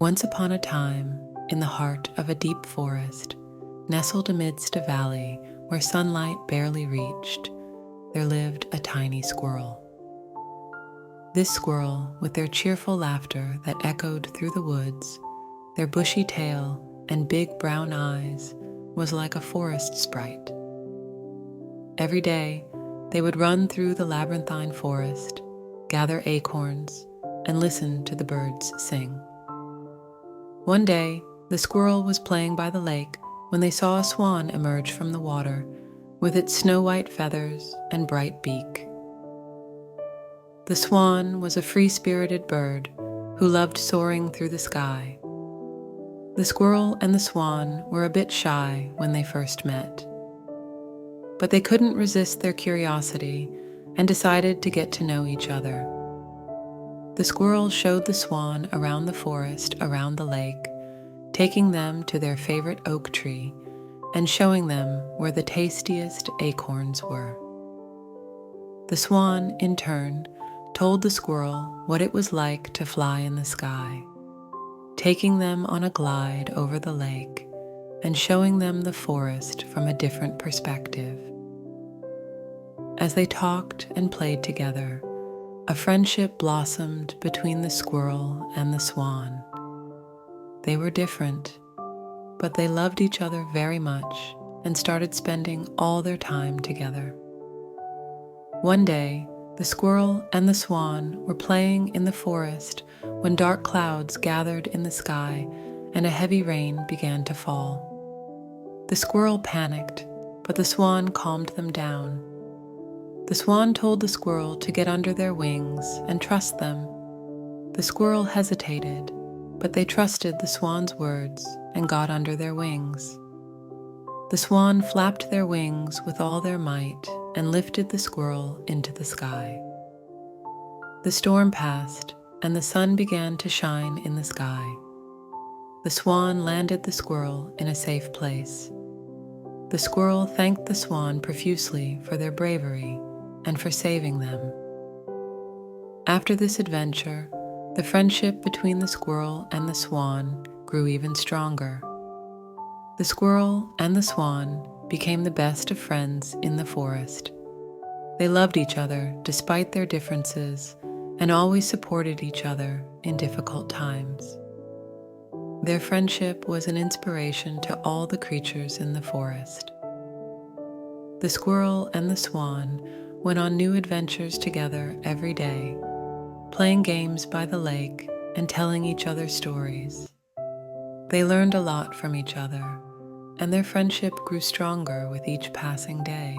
Once upon a time, in the heart of a deep forest, nestled amidst a valley where sunlight barely reached, there lived a tiny squirrel. This squirrel, with their cheerful laughter that echoed through the woods, their bushy tail and big brown eyes, was like a forest sprite. Every day, they would run through the labyrinthine forest, gather acorns, and listen to the birds sing. One day, the squirrel was playing by the lake when they saw a swan emerge from the water with its snow-white feathers and bright beak. The swan was a free-spirited bird who loved soaring through the sky. The squirrel and the swan were a bit shy when they first met, but they couldn't resist their curiosity and decided to get to know each other. The squirrel showed the swan around the forest around the lake, taking them to their favorite oak tree and showing them where the tastiest acorns were. The swan, in turn, told the squirrel what it was like to fly in the sky, taking them on a glide over the lake and showing them the forest from a different perspective. As they talked and played together, a friendship blossomed between the squirrel and the swan. They were different, but they loved each other very much and started spending all their time together. One day, the squirrel and the swan were playing in the forest when dark clouds gathered in the sky and a heavy rain began to fall. The squirrel panicked, but the swan calmed them down. The swan told the squirrel to get under their wings and trust them. The squirrel hesitated, but they trusted the swan's words and got under their wings. The swan flapped their wings with all their might and lifted the squirrel into the sky. The storm passed, and the sun began to shine in the sky. The swan landed the squirrel in a safe place. The squirrel thanked the swan profusely for their bravery and for saving them. After this adventure, the friendship between the squirrel and the swan grew even stronger. The squirrel and the swan became the best of friends in the forest. They loved each other despite their differences and always supported each other in difficult times. Their friendship was an inspiration to all the creatures in the forest. The squirrel and the swan went on new adventures together every day, playing games by the lake and telling each other stories. They learned a lot from each other, and their friendship grew stronger with each passing day.